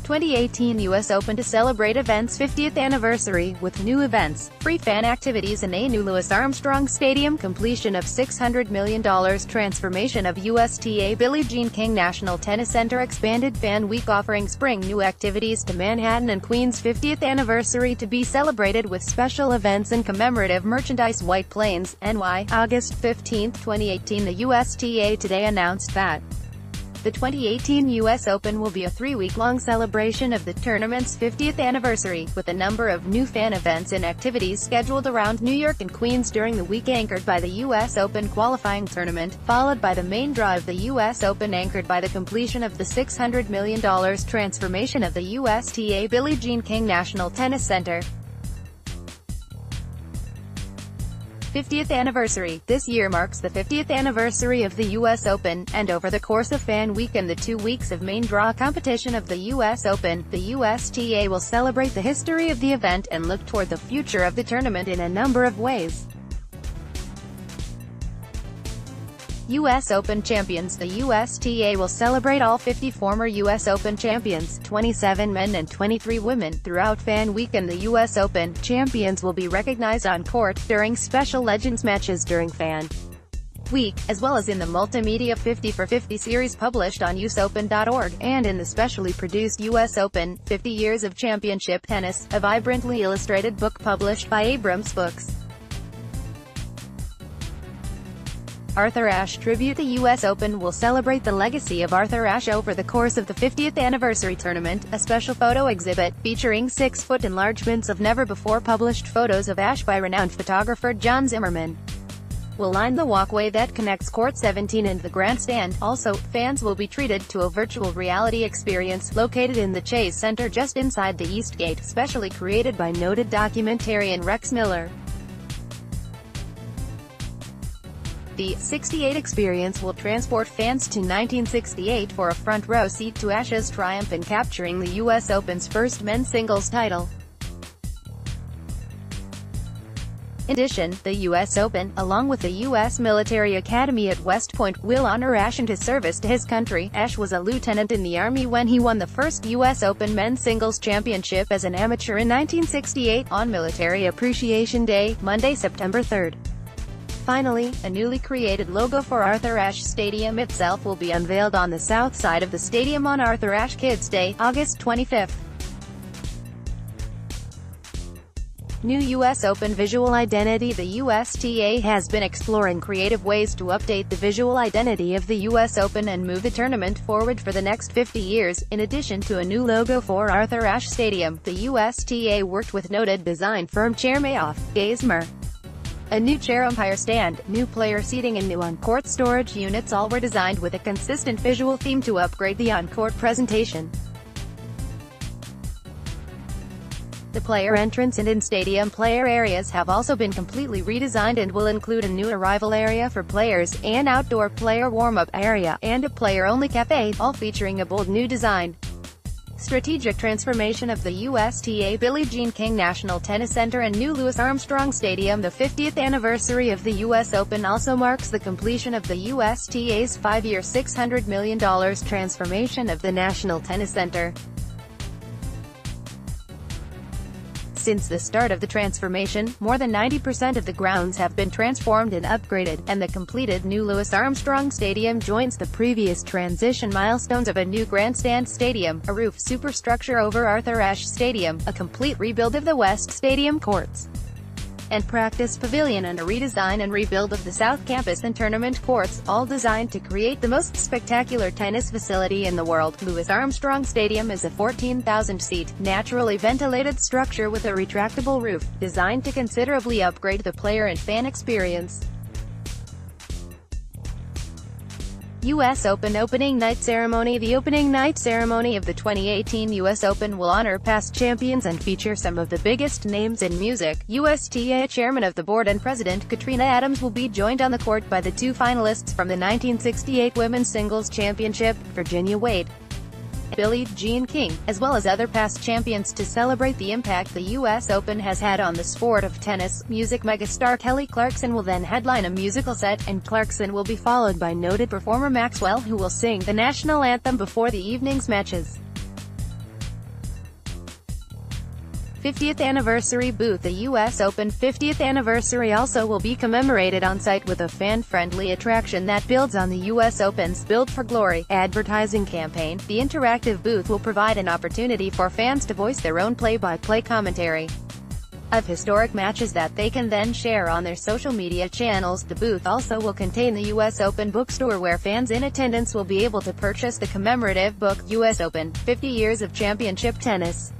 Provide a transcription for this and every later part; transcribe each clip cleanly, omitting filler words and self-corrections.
2018 U.S. Open to celebrate event's 50th anniversary, with new events, free fan activities and a new Louis Armstrong Stadium, completion of $600 million transformation of USTA Billie Jean King National Tennis Center, expanded Fan Week offering spring new activities to Manhattan and Queens 50th anniversary to be celebrated with special events and commemorative merchandise. White Plains, NY, August 15, 2018. The USTA today announced that the 2018 U.S. Open will be a 3-week-long celebration of the tournament's 50th anniversary, with a number of new fan events and activities scheduled around New York and Queens during the week, anchored by the U.S. Open qualifying tournament, followed by the main draw of the U.S. Open, anchored by the completion of the $600 million transformation of the USTA Billie Jean King National Tennis Center. 50th anniversary. This year marks the 50th anniversary of the U.S. Open, and over the course of Fan Week and the 2 weeks of main draw competition of the U.S. Open, the USTA will celebrate the history of the event and look toward the future of the tournament in a number of ways. U.S. Open champions. The USTA will celebrate all 50 former U.S. Open champions, 27 men and 23 women, throughout Fan Week, and the U.S. Open champions will be recognized on court during special Legends matches during Fan Week, as well as in the multimedia 50 for 50 series published on usopen.org, and in the specially produced U.S. Open, 50 Years of Championship Tennis, a vibrantly illustrated book published by Abrams Books. Arthur Ashe tribute. The U.S. Open will celebrate the legacy of Arthur Ashe over the course of the 50th anniversary tournament. A special photo exhibit, featuring 6-foot enlargements of never-before-published photos of Ashe by renowned photographer John Zimmerman, will line the walkway that connects Court 17 and the grandstand. Also, fans will be treated to a virtual reality experience, located in the Chase Center just inside the East Gate, specially created by noted documentarian Rex Miller. The 68 experience will transport fans to 1968 for a front-row seat to Ashe's triumph in capturing the U.S. Open's first men's singles title. In addition, the U.S. Open, along with the U.S. Military Academy at West Point, will honor Ashe and his service to his country. Ashe was a lieutenant in the Army when he won the first U.S. Open men's singles championship as an amateur in 1968, on Military Appreciation Day, Monday, September 3. Finally, a newly created logo for Arthur Ashe Stadium itself will be unveiled on the south side of the stadium on Arthur Ashe Kids Day, August 25. New U.S. Open visual identity. The USTA has been exploring creative ways to update the visual identity of the U.S. Open and move the tournament forward for the next 50 years. In addition to a new logo for Arthur Ashe Stadium, the USTA worked with noted design firm Chair Mayoff, Gaismer. A new chair umpire stand, new player seating and new on-court storage units all were designed with a consistent visual theme to upgrade the on-court presentation. The player entrance and in-stadium player areas have also been completely redesigned and will include a new arrival area for players, an outdoor player warm-up area, and a player-only cafe, all featuring a bold new design. Strategic transformation of the USTA Billie Jean King National Tennis Center and new Louis Armstrong Stadium. The 50th anniversary of the U.S. Open also marks the completion of the USTA's 5-year $600 million transformation of the National Tennis Center. Since the start of the transformation, more than 90% of the grounds have been transformed and upgraded, and the completed new Louis Armstrong Stadium joins the previous transition milestones of a new grandstand stadium, a roof superstructure over Arthur Ashe Stadium, a complete rebuild of the West Stadium courts and practice pavilion, and a redesign and rebuild of the South Campus and tournament courts, all designed to create the most spectacular tennis facility in the world. Louis Armstrong Stadium is a 14,000-seat, naturally ventilated structure with a retractable roof, designed to considerably upgrade the player and fan experience. U.S. Open opening night ceremony. The opening night ceremony of the 2018 U.S. Open will honor past champions and feature some of the biggest names in music. USTA Chairman of the Board and President Katrina Adams will be joined on the court by the 2 finalists from the 1968 Women's Singles Championship, Virginia Wade Billie Jean King, as well as other past champions, to celebrate the impact the U.S. Open has had on the sport of tennis. Music megastar Kelly Clarkson will then headline a musical set, and Clarkson will be followed by noted performer Maxwell, who will sing the national anthem before the evening's matches. 50th Anniversary booth. The U.S. Open 50th Anniversary also will be commemorated on-site with a fan-friendly attraction that builds on the U.S. Open's Build for Glory advertising campaign. The interactive booth will provide an opportunity for fans to voice their own play-by-play commentary of historic matches that they can then share on their social media channels. The booth also will contain the U.S. Open bookstore, where fans in attendance will be able to purchase the commemorative book, U.S. Open, 50 Years of Championship Tennis.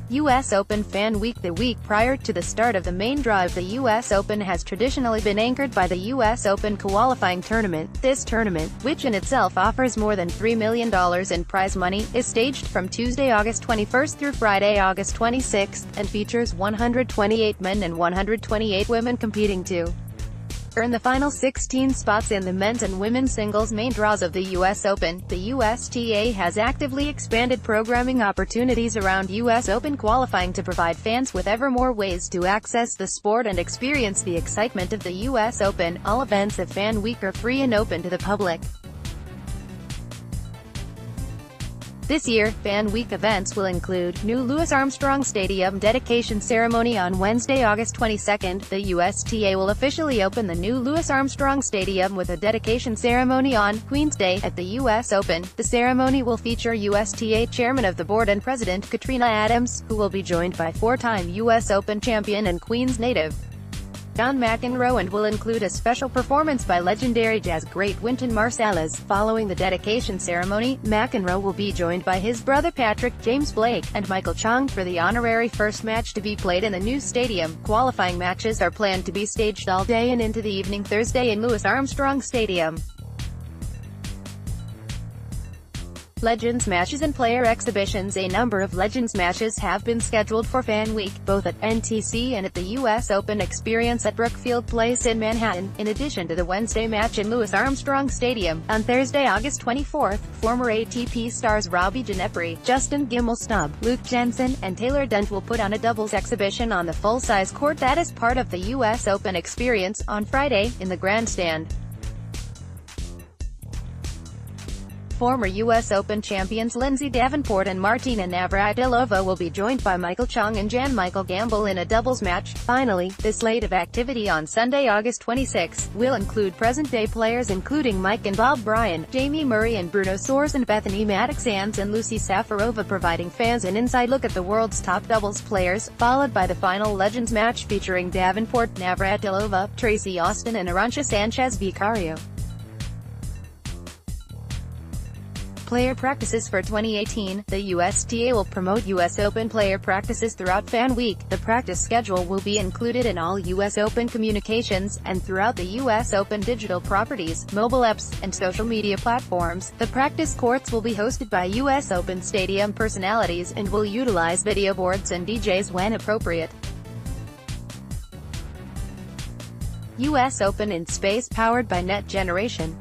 U.S. Open Fan Week. The week prior to the start of the main draw of the U.S. Open has traditionally been anchored by the U.S. Open qualifying tournament. This tournament, which in itself offers more than $3 million in prize money, is staged from Tuesday, August 21st through Friday, August 26th, and features 128 men and 128 women competing to earn the final 16 spots in the men's and women's singles main draws of the U.S. Open. The USTA has actively expanded programming opportunities around U.S. Open qualifying to provide fans with ever more ways to access the sport and experience the excitement of the U.S. Open. All events at Fan Week are free and open to the public. This year, Fan Week events will include new Louis Armstrong Stadium dedication ceremony on Wednesday, August 22nd. The USTA will officially open the new Louis Armstrong Stadium with a dedication ceremony on Queen's Day at the U.S. Open. The ceremony will feature USTA Chairman of the Board and President Katrina Adams, who will be joined by four-time U.S. Open champion and Queens native John McEnroe, and will include a special performance by legendary jazz great Wynton Marsalis. Following the dedication ceremony, McEnroe will be joined by his brother Patrick, James Blake, and Michael Chang for the honorary first match to be played in the new stadium. Qualifying matches are planned to be staged all day and into the evening Thursday in Louis Armstrong Stadium. Legends matches and player exhibitions. A number of Legends matches have been scheduled for Fan Week, both at NTC and at the U.S. Open Experience at Brookfield Place in Manhattan, in addition to the Wednesday match in Louis Armstrong Stadium. On Thursday, August 24th, former ATP stars Robbie Ginepri, Justin Gimelstob, Luke Jensen, and Taylor Dent will put on a doubles exhibition on the full-size court that is part of the U.S. Open Experience. On Friday, in the grandstand, former U.S. Open champions Lindsay Davenport and Martina Navratilova will be joined by Michael Chang and Jan-Michael Gamble in a doubles match. Finally, the slate of activity on Sunday, August 26, will include present-day players including Mike and Bob Bryan, Jamie Murray and Bruno Soares, and Bethany Mattek-Sands and Lucy Safarova, providing fans an inside look at the world's top doubles players, followed by the final Legends match featuring Davenport, Navratilova, Tracy Austin and Arantxa Sanchez Vicario. Player practices for 2018. The USTA will promote U.S. Open player practices throughout Fan Week. The practice schedule will be included in all U.S. Open communications, and throughout the U.S. Open digital properties, mobile apps, and social media platforms. The practice courts will be hosted by U.S. Open Stadium personalities, and will utilize video boards and DJs when appropriate. U.S. Open in space, powered by Net Generation.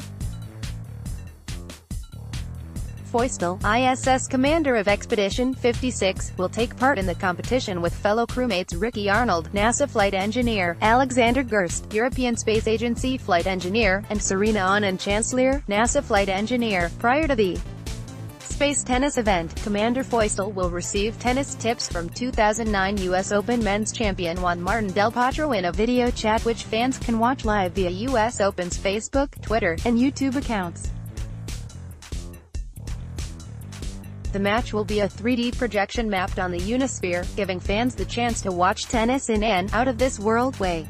Feustel, ISS commander of Expedition 56, will take part in the competition with fellow crewmates Ricky Arnold, NASA flight engineer, Alexander Gerst, European Space Agency flight engineer, and Serena Auñón, Chancellor, NASA flight engineer. Prior to the space tennis event, Commander Feustel will receive tennis tips from 2009 U.S. Open men's champion Juan Martín del Potro in a video chat which fans can watch live via U.S. Open's Facebook, Twitter, and YouTube accounts. The match will be a 3D projection mapped on the Unisphere, giving fans the chance to watch tennis in an out-of-this-world way.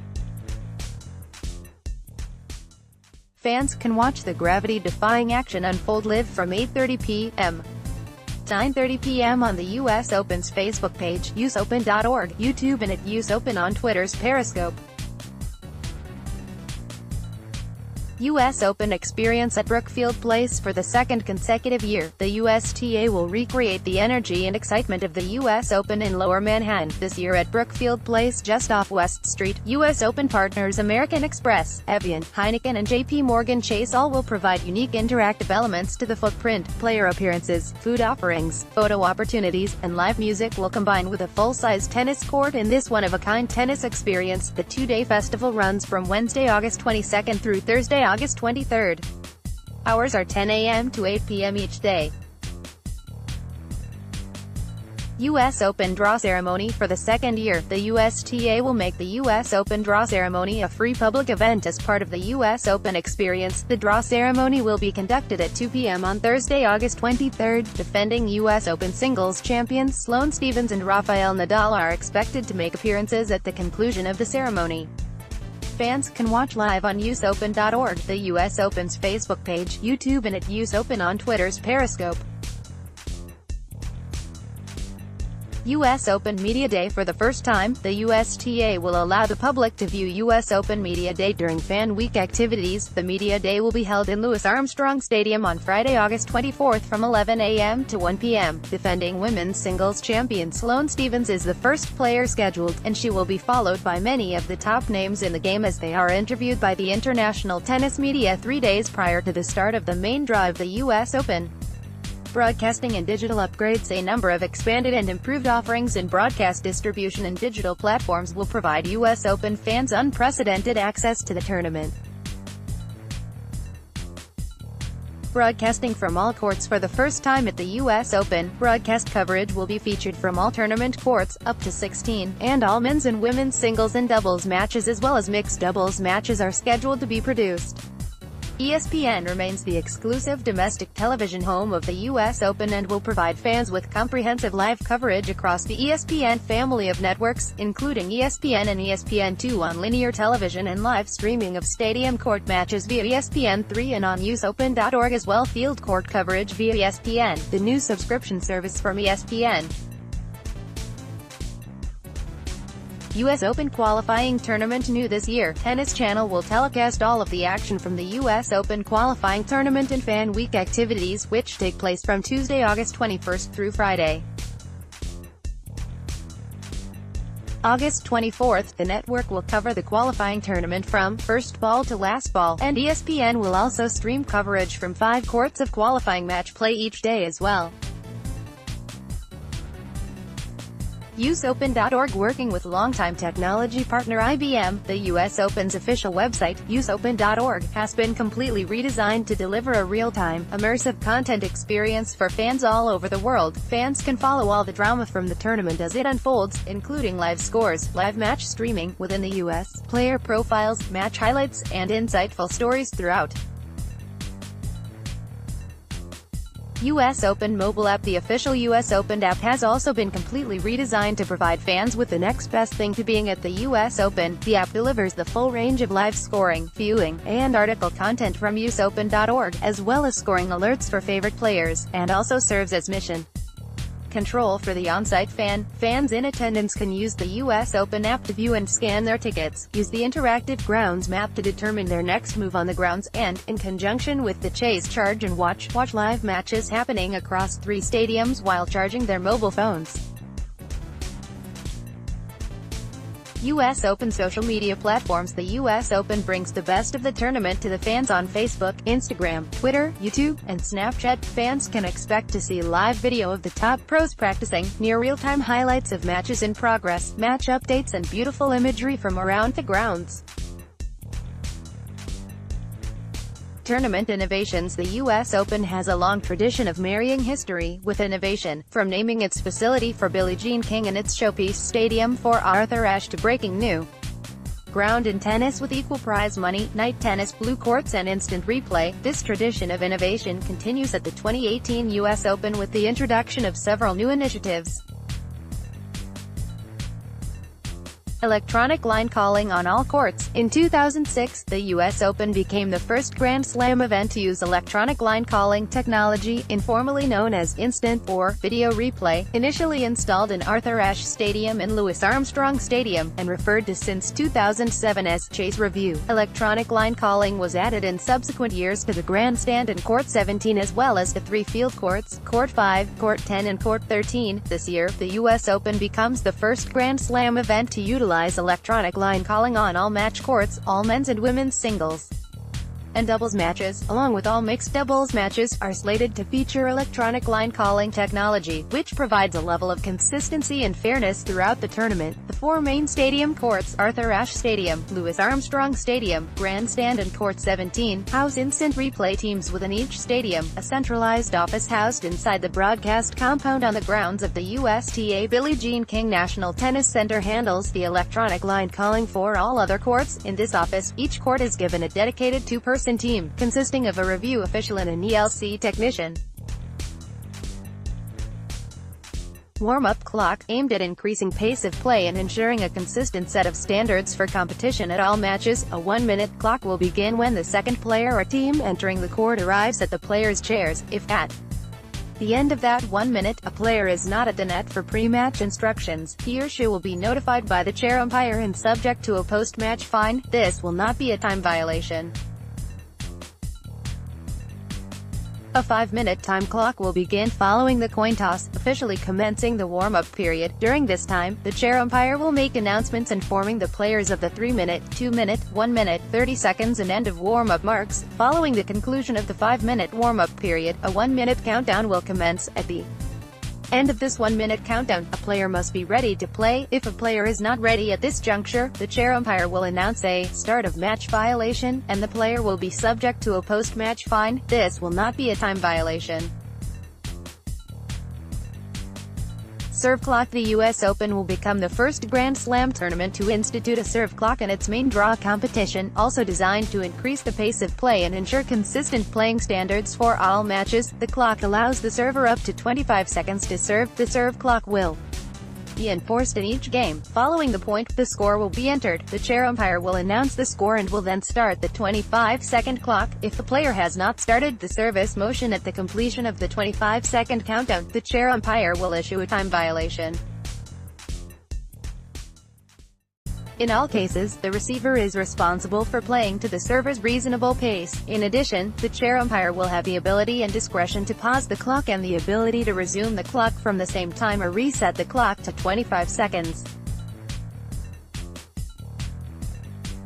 Fans can watch the gravity-defying action unfold live from 8:30 p.m. to 9:30 p.m. on the U.S. Open's Facebook page, usopen.org, YouTube, and at US Open on Twitter's Periscope. U.S. Open Experience at Brookfield Place. For the second consecutive year, the USTA will recreate the energy and excitement of the U.S. Open in Lower Manhattan. This year at Brookfield Place, just off West Street, U.S. Open partners American Express, Evian, Heineken and J.P. Morgan Chase all will provide unique interactive elements to the footprint. Player appearances, food offerings, photo opportunities, and live music will combine with a full-size tennis court in this one-of-a-kind tennis experience. The two-day festival runs from Wednesday, August 22nd through Thursday, August 23rd. Hours are 10 a.m. to 8 p.m. each day. U.S. Open Draw Ceremony. For the second year, the USTA will make the U.S. Open Draw Ceremony a free public event as part of the U.S. Open experience. The draw ceremony will be conducted at 2 p.m. on Thursday, August 23. Defending U.S. Open singles champions Sloane Stephens and Rafael Nadal are expected to make appearances at the conclusion of the ceremony. Fans can watch live on usopen.org, the U.S. Open's Facebook page, YouTube, and at US Open on Twitter's Periscope. U.S. Open Media Day. For the first time, the USTA will allow the public to view U.S. Open Media Day during Fan Week activities. The Media Day will be held in Louis Armstrong Stadium on Friday, August 24 from 11 a.m. to 1 p.m. Defending women's singles champion Sloane Stephens is the first player scheduled, and she will be followed by many of the top names in the game as they are interviewed by the international tennis media 3 days prior to the start of the main draw of the U.S. Open. Broadcasting and digital upgrades. A number of expanded and improved offerings in broadcast distribution and digital platforms will provide U.S. Open fans unprecedented access to the tournament. Broadcasting from all courts. For the first time at the U.S. Open, broadcast coverage will be featured from all tournament courts, up to 16, and all men's and women's singles and doubles matches as well as mixed doubles matches are scheduled to be produced. ESPN remains the exclusive domestic television home of the U.S. Open and will provide fans with comprehensive live coverage across the ESPN family of networks, including ESPN and ESPN2 on linear television and live streaming of stadium court matches via ESPN3 and on usopen.org, as well field court coverage via ESPN, the new subscription service from ESPN. U.S. Open qualifying tournament. New this year, Tennis Channel will telecast all of the action from the U.S. Open qualifying tournament and Fan Week activities, which take place from Tuesday, August 21 through Friday, August 24. The network will cover the qualifying tournament from first ball to last ball, and ESPN will also stream coverage from 5 courts of qualifying match play each day as well. usopen.org. Working with longtime technology partner IBM, the U.S. Open's official website, usopen.org, has been completely redesigned to deliver a real-time, immersive content experience for fans all over the world. Fans can follow all the drama from the tournament as it unfolds, including live scores, live match streaming within the U.S., player profiles, match highlights, and insightful stories throughout. U.S. Open mobile app. The official U.S. Open app has also been completely redesigned to provide fans with the next best thing to being at the U.S. Open. The app delivers the full range of live scoring, viewing, and article content from usopen.org, as well as scoring alerts for favorite players, and also serves as mission control for the on-site fan. Fans in attendance can use the U.S. Open app to view and scan their tickets, use the interactive grounds map to determine their next move on the grounds, and, in conjunction with the Chase Charge and watch live matches happening across 3 stadiums while charging their mobile phones. U.S. Open social media platforms. The U.S. Open brings the best of the tournament to the fans on Facebook, Instagram, Twitter, YouTube, and Snapchat. Fans can expect to see live video of the top pros practicing, near real-time highlights of matches in progress, match updates, and beautiful imagery from around the grounds. Tournament innovations. The U.S. Open has a long tradition of marrying history with innovation, from naming its facility for Billie Jean King and its showpiece stadium for Arthur Ashe to breaking new ground in tennis with equal prize money, night tennis, blue courts, and instant replay. This tradition of innovation continues at the 2018 U.S. Open with the introduction of several new initiatives. Electronic line calling on all courts. In 2006, the U.S. Open became the first Grand Slam event to use electronic line calling technology, informally known as instant, or video replay, initially installed in Arthur Ashe Stadium and Louis Armstrong Stadium, and referred to since 2007 as Chase Review. Electronic line calling was added in subsequent years to the Grandstand and Court 17 as well as to 3 field courts, Court 5, Court 10 and Court 13. This year, the U.S. Open becomes the first Grand Slam event to utilize electronic line calling on all match courts, all men's and women's singles and doubles matches, along with all mixed doubles matches, are slated to feature electronic line calling technology, which provides a level of consistency and fairness throughout the tournament. The four main stadium courts, Arthur Ashe Stadium, Louis Armstrong Stadium, Grandstand and Court 17, house instant replay teams within each stadium. A centralized office housed inside the broadcast compound on the grounds of the USTA Billie Jean King National Tennis Center handles the electronic line calling for all other courts. In this office, each court is given a dedicated two-person team, consisting of a review official and an ELC technician. Warm-up clock, aimed at increasing pace of play and ensuring a consistent set of standards for competition at all matches. A 1-minute clock will begin when the second player or team entering the court arrives at the players' chairs. If at the end of that 1 minute, a player is not at the net for pre-match instructions, he or she will be notified by the chair umpire and subject to a post-match fine. This will not be a time violation. A 5-minute time clock will begin following the coin toss, officially commencing the warm-up period. During this time, the chair umpire will make announcements informing the players of the 3-minute, 2-minute, 1-minute, 30 seconds and end of warm-up marks. Following the conclusion of the 5-minute warm-up period, a 1-minute countdown will commence. At the end of this 1-minute countdown, a player must be ready to play. If a player is not ready at this juncture, the chair umpire will announce a start of match violation, and the player will be subject to a post-match fine. This will not be a time violation. Serve clock. The U.S. Open will become the first Grand Slam tournament to institute a serve clock in its main draw competition, also designed to increase the pace of play and ensure consistent playing standards for all matches. The clock allows the server up to 25 seconds to serve. The serve clock will be enforced in each game. Following the point, the score will be entered. The chair umpire will announce the score and will then start the 25-second clock. If the player has not started the service motion at the completion of the 25-second countdown, the chair umpire will issue a time violation. In all cases, the receiver is responsible for playing to the server's reasonable pace. In addition, the chair umpire will have the ability and discretion to pause the clock and the ability to resume the clock from the same time or reset the clock to 25 seconds.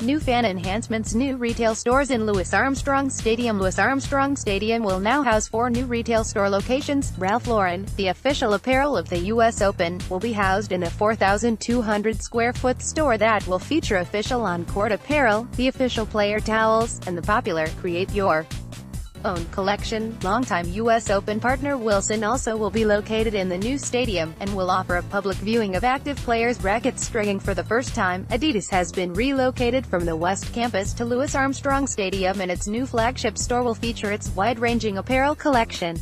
New fan enhancements. New retail stores in Louis Armstrong Stadium. Louis Armstrong Stadium will now house 4 new retail store locations. Ralph Lauren, the official apparel of the U.S. Open, will be housed in a 4,200-square-foot store that will feature official on-court apparel, the official player towels, and the popular Create Your Own collection. Longtime U.S. Open partner Wilson also will be located in the new stadium, and will offer a public viewing of active players' racket stringing for the first time. Adidas has been relocated from the West Campus to Louis Armstrong Stadium, and its new flagship store will feature its wide-ranging apparel collection.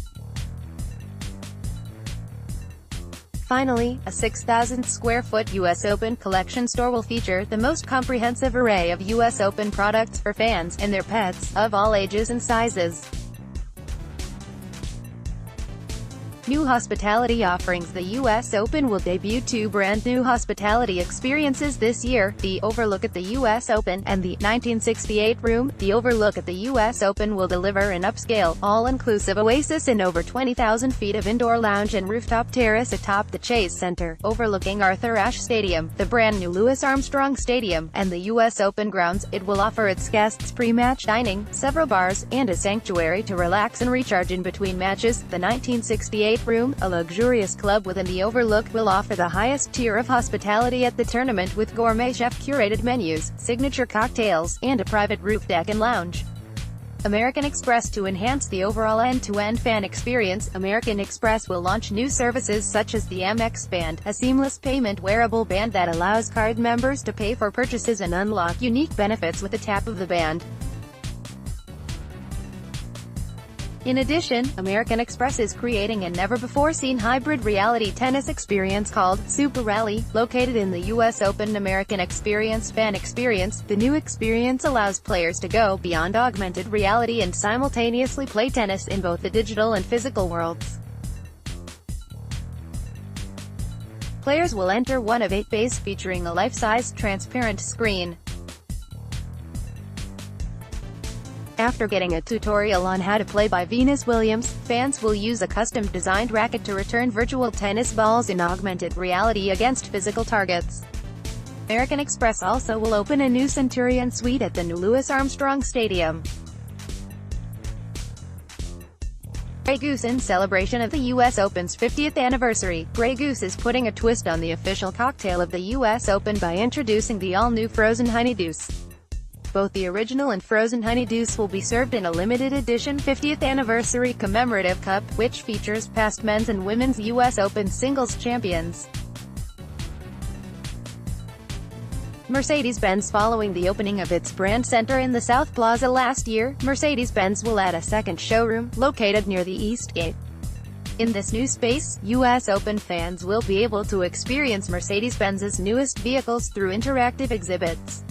Finally, a 6,000-square-foot U.S. Open collection store will feature the most comprehensive array of U.S. Open products for fans and their pets, of all ages and sizes. New hospitality offerings. The U.S. Open will debut 2 brand-new hospitality experiences this year: the Overlook at the U.S. Open, and the 1968 Room. The Overlook at the U.S. Open will deliver an upscale, all-inclusive oasis in over 20,000 feet of indoor lounge and rooftop terrace atop the Chase Center, overlooking Arthur Ashe Stadium, the brand-new Louis Armstrong Stadium, and the U.S. Open grounds. It will offer its guests pre-match dining, several bars, and a sanctuary to relax and recharge in between matches. The 1968 Room, a luxurious club within the Overlook, will offer the highest tier of hospitality at the tournament, with gourmet chef-curated menus, signature cocktails, and a private roof deck and lounge. American Express. To enhance the overall end-to-end fan experience, American Express will launch new services such as the Amex Band, a seamless payment wearable band that allows card members to pay for purchases and unlock unique benefits with a tap of the band. In addition, American Express is creating a never-before-seen hybrid reality tennis experience called Super Rally, located in the U.S. Open. American Experience Fan Experience. The new experience allows players to go beyond augmented reality and simultaneously play tennis in both the digital and physical worlds. Players will enter one of 8 bays featuring a life-size, transparent screen. After getting a tutorial on how to play by Venus Williams, fans will use a custom-designed racket to return virtual tennis balls in augmented reality against physical targets. American Express also will open a new Centurion Suite at the new Louis Armstrong Stadium. Grey Goose. In celebration of the U.S. Open's 50th anniversary, Grey Goose is putting a twist on the official cocktail of the U.S. Open by introducing the all-new frozen honeydews. Both the original and frozen honeydews will be served in a limited edition 50th anniversary commemorative cup, which features past men's and women's U.S. Open singles champions. Mercedes-Benz. Following the opening of its brand center in the South Plaza last year, Mercedes-Benz will add a second showroom, located near the East Gate. In this new space, U.S. Open fans will be able to experience Mercedes-Benz's newest vehicles through interactive exhibits.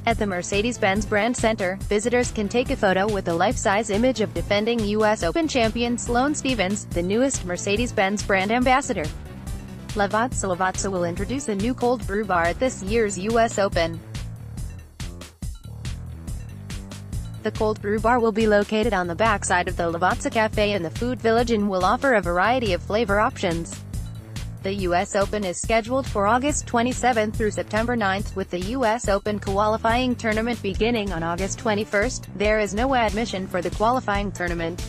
At the Mercedes-Benz Brand Center, visitors can take a photo with a life-size image of defending U.S. Open champion Sloane Stephens, the newest Mercedes-Benz brand ambassador. Lavazza will introduce a new cold brew bar at this year's U.S. Open. The cold brew bar will be located on the backside of the Lavazza Cafe in the Food Village and will offer a variety of flavor options. The U.S. Open is scheduled for August 27 through September 9, with the U.S. Open qualifying tournament beginning on August 21. There is no admission for the qualifying tournament.